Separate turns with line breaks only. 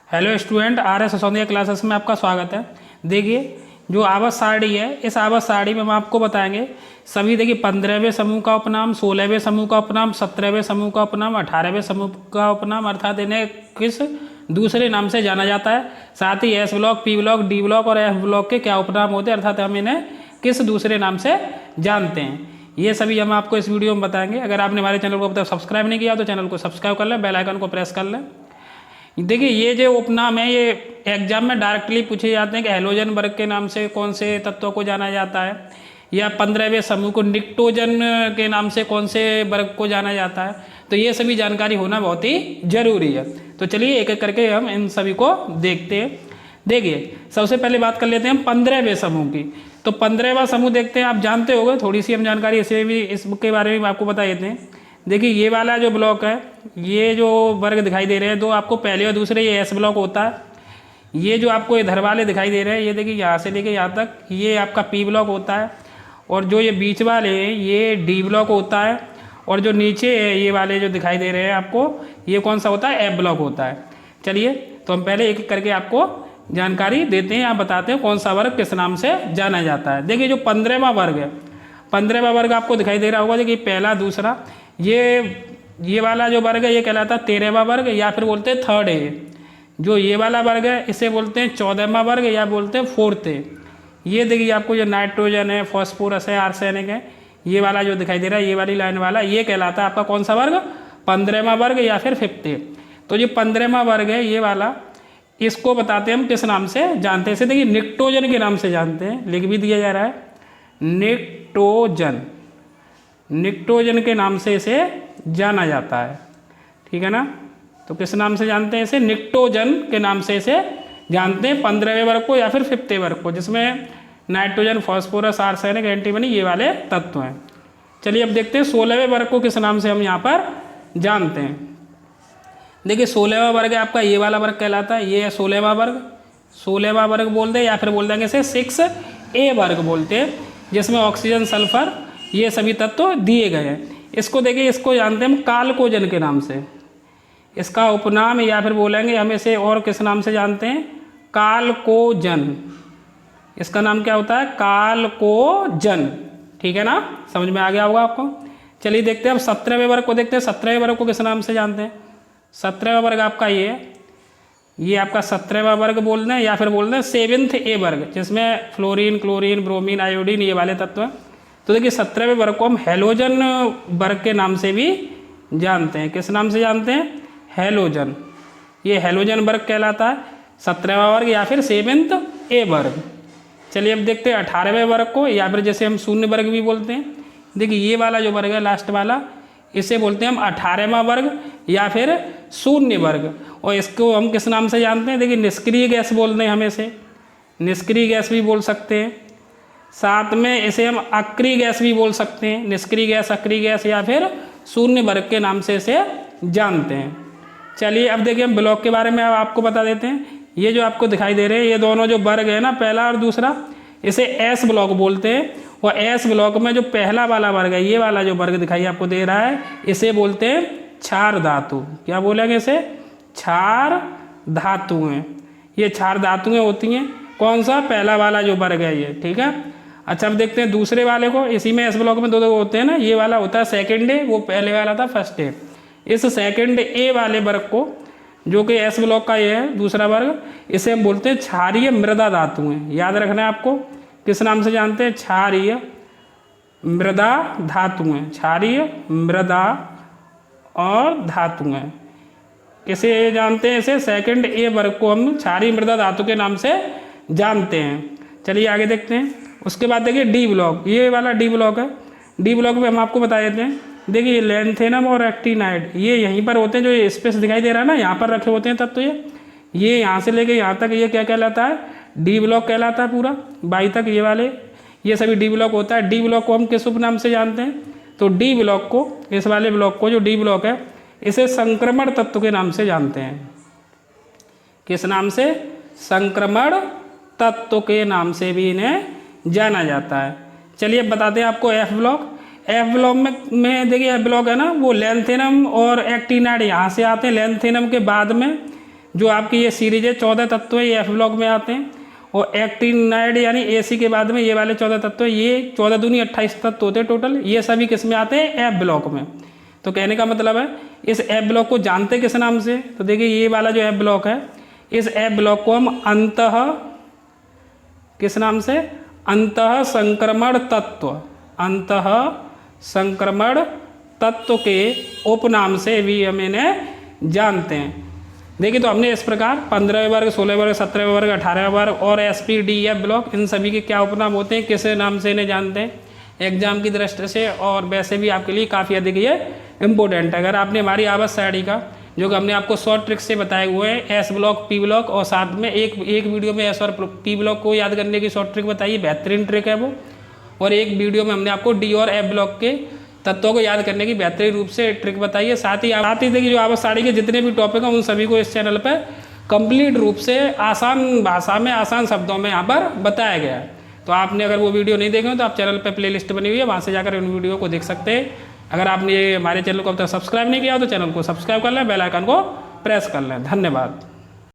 Hello student, RS Sisodia classes में आपका स्वागत है। देखिए, जो आवास सारणी है, इस आवास सारणी में हम आपको बताएंगे सभी। देखिए, 15वें समूह का उपनाम, 16वें समूह का उपनाम, 17वें समूह का उपनाम, 18वें समूह का उपनाम, अर्थात इन्हें किस दूसरे नाम से जाना जाता है। साथ ही S block, P block, D block और F ब्लॉक के क्या उपनाम होते हैं, अर्थात हम इन्हें किस दूसरे नाम से जानते हैं। ये सभी हम आपको इस वीडियो में बताएंगे। अगर आपने हमारे चैनल को अब तक सब्सक्राइब नहीं किया तो चैनल को सब्सक्राइब कर लें, बेल आइकन को प्रेस कर लें। देखिए, ये जो उपनाम है ये एग्जाम में डायरेक्टली पूछे जाते हैं कि हैलोजन वर्ग के नाम से कौन से तत्वों को जाना जाता है, या 15वें समूह को निक्टोजन के नाम से कौन से वर्ग को जाना जाता है। तो ये सभी जानकारी होना बहुत ही जरूरी है। तो चलिए एक एक करके हम इन सभी को देखते हैं। देखिए, सबसे पहले बात कर लेते हैं हम 15वें समूह की। तो 15वां समूह देखते हैं। आप जानते होंगे, थोड़ी सी हम जानकारी इसे भी इसके बारे में आपको बता देते हैं। देखिए, ये वाला जो ब्लॉक है, ये जो वर्ग दिखाई दे रहे हैं दो आपको, पहले और दूसरे, ये S ब्लॉक होता है। ये जो आपको इधर वाले दिखाई दे रहे हैं, ये देखिए यहाँ से लेके यहाँ तक, ये आपका P ब्लॉक होता है। और जो ये बीच वाले हैं, ये D ब्लॉक होता है। और जो नीचे है, ये वाले जो दिखाई दे रहे हैं आपको, ये कौन सा होता है, F ब्लॉक होता है। चलिए, तो हम पहले एक एक करके आपको जानकारी देते हैं, आप बताते हैं कौन सा वर्ग किस नाम से जाना जाता है। देखिए, जो 15वां वर्ग है, 15वां वर्ग आपको दिखाई दे रहा होगा। देखिए, पहला दूसरा, ये वाला जो वर्ग है ये कहलाता है 13वां वर्ग, या फिर बोलते हैं थर्ड है। जो ये वाला वर्ग है इसे बोलते हैं 14वां वर्ग, या बोलते हैं फोर्थ है। ये देखिए, आपको जो नाइट्रोजन है, फॉस्फोरस है, आर्सेनिक है, ये वाला जो दिखाई दे रहा है, ये वाली लाइन वाला, ये कहलाता है आपका कौन सा वर्ग, 15वां वर्ग या फिर फिफ्थ है। तो जो 15वां वर्ग है ये वाला, इसको बताते हैं हम किस नाम से जानते हैं। इसे देखिए निक्टोजन के नाम से जानते हैं, लिख भी दिया जा रहा है, निक्टोजन। निक्टोजन के नाम से इसे जाना जाता है, ठीक है ना। तो किस नाम से जानते हैं इसे, निक्टोजन के नाम से इसे जानते हैं 15वें वर्ग को या फिर फिफ्थ वर्ग को, जिसमें नाइट्रोजन, फॉस्फोरस, आर्सेनिक, एंटीमनी, ये वाले तत्व हैं। चलिए अब देखते हैं 16वें वर्ग को किस नाम से हम यहाँ पर जानते हैं। देखिए, 16वां वर्ग है आपका, ये वाला वर्ग कहलाता है, ये है 16वां वर्ग। 16वां वर्ग बोलते हैं, या फिर बोल देंगे इसे 6A वर्ग बोलते हैं, जिसमें ऑक्सीजन, सल्फर, ये सभी तत्व दिए गए हैं। इसको देखिए, इसको जानते हैं हम कालकोजन के नाम से, इसका उपनाम, या फिर बोलेंगे हम इसे और किस नाम से जानते हैं, कालकोजन। इसका नाम क्या होता है, कालकोजन, ठीक है ना, समझ में आ गया होगा आपको। चलिए देखते हैं अब 17वें वर्ग को देखते हैं। 17वें वर्ग को किस नाम से जानते हैं। 17वां वर्ग आपका ये आपका 17वां वर्ग बोलते हैं, या फिर बोलते हैं 7th A वर्ग, जिसमें फ्लोरीन, क्लोरीन, ब्रोमीन, आयोडीन, ये वाले तत्व हैं। तो देखिए, 17वें वर्ग को हम हैलोजन वर्ग के नाम से भी जानते हैं। किस नाम से जानते हैं, हैलोजन। ये हैलोजन वर्ग कहलाता है 17वां वर्ग या फिर 7th A वर्ग। चलिए अब देखते हैं 18वें वर्ग को, या फिर जैसे हम शून्य वर्ग भी बोलते हैं। देखिए, ये वाला जो वर्ग है लास्ट वाला, इसे बोलते हैं हम 18वां वर्ग या फिर शून्य वर्ग। और इसको हम किस नाम से जानते हैं, देखिए निष्क्रिय गैस बोलते हैं हम इसे, निष्क्रिय गैस भी बोल सकते हैं। साथ में इसे हम अक्रिय गैस भी बोल सकते हैं, निष्क्रिय गैस, अक्रिय गैस, या फिर शून्य वर्ग के नाम से इसे जानते हैं। चलिए अब देखिए, हम ब्लॉक के बारे में अब आपको बता देते हैं। ये जो आपको दिखाई दे रहे हैं, ये दोनों जो वर्ग है ना, पहला और दूसरा, इसे S ब्लॉक बोलते हैं। और S ब्लॉक में जो पहला वाला वर्ग है, ये वाला जो वर्ग दिखाई आपको दे रहा है, इसे बोलते हैं क्षार धातु। क्या बोलेंगे इसे, क्षार धातुएं। ये क्षार धातुएं होती हैं, कौन सा, पहला वाला जो वर्ग है ये, ठीक है। अच्छा, अब देखते हैं दूसरे वाले को। इसी में S ब्लॉक में दो होते हैं ना, ये वाला होता है सेकंड A, वो पहले वाला था फर्स्ट A। इस सेकंड A वाले वर्ग को, जो कि S ब्लॉक का ये है दूसरा वर्ग, इसे हम बोलते हैं क्षारीय मृदा धातुएं। याद रखना है आपको, किस नाम से जानते हैं, क्षारीय मृदा धातुएं। क्षारीय मृदा और धातुएं, इसे जानते हैं, इसे सेकंड A वर्ग को हम क्षारीय मृदा धातु के नाम से जानते हैं। चलिए आगे देखते हैं। उसके बाद देखिए D ब्लॉक, ये वाला D ब्लॉक है। D ब्लॉक में हम आपको बता देते हैं। देखिए, लैंथेनम और एक्टिनाइड, ये यहीं पर होते हैं, जो ये स्पेस दिखाई दे रहा है ना, यहाँ पर रखे होते हैं तत्व। ये यहाँ से लेके यहाँ तक, ये क्या कहलाता है, D ब्लॉक कहलाता है। पूरा बाई तक ये वाले, ये सभी D ब्लॉक होता है। D ब्लॉक को हम किस उपनाम से जानते हैं, तो D ब्लॉक को, इस वाले ब्लॉक को, जो D ब्लॉक है, इसे संक्रमण तत्व के नाम से जानते हैं। किस नाम से, संक्रमण तत्व के नाम से भी इन्हें जाना जाता है। चलिए अब बताते हैं आपको F ब्लॉक। F ब्लॉक में देखिए, F ब्लॉक है ना, वो लैंथेनम और एक्टिनाइड यहाँ से आते हैं। लैंथेनम के बाद में जो आपकी ये सीरीज है 14 तत्व ये एफ ब्लॉक में आते हैं, और एक्टिनाइड यानी एसी के बाद में ये वाले 14 तत्व ये 14 दूनी 28 तत्व होते हैं टोटल, ये सभी किस में आते हैं? एफ ब्लॉक में। तो कहने का मतलब है इस एफ ब्लॉक को जानते किस नाम से? तो देखिए ये वाला जो एफ ब्लॉक है, इस एफ ब्लॉक को हम अंतः किस नाम से? अंतः संक्रमण तत्व, अंतः संक्रमण तत्व के उपनाम से भी हम इन्हें जानते हैं। देखिए तो हमने इस प्रकार 15वें वर्ग, 16वें वर्ग, 17वें वर्ग, 18वें वर्ग और SP-D-F ब्लॉक इन सभी के क्या उपनाम होते हैं, किस नाम से इन्हें जानते हैं एग्जाम की दृष्टि से, और वैसे भी आपके लिए काफ़ी अधिक ये इम्पोर्टेंट है। अगर आपने हमारी आवाज़ सारणी का जो कि हमने आपको शॉर्ट ट्रिक से बताए हुए हैं एस ब्लॉक, पी ब्लॉक, और साथ में एक वीडियो में एस और पी ब्लॉक को याद करने की शॉर्ट ट्रिक बताइए, बेहतरीन ट्रिक है वो, और एक वीडियो में हमने आपको डी और एफ ब्लॉक के तत्वों को याद करने की बेहतरीन रूप से ट्रिक बताइए। साथ ही देखिए जो आवाज़ सारणी के जितने भी टॉपिक हैं उन सभी को इस चैनल पर कंप्लीट रूप से आसान भाषा में, आसान शब्दों में यहाँ पर बताया गया है। तो आपने अगर वो वीडियो नहीं देखे हो तो आप चैनल पर प्लेलिस्ट बनी हुई है, वहाँ से जाकर उन वीडियो को देख सकते हैं। अगर आपने हमारे चैनल को अब तक सब्सक्राइब नहीं किया तो चैनल को सब्सक्राइब कर लें, बेल आइकन को प्रेस कर लें। धन्यवाद।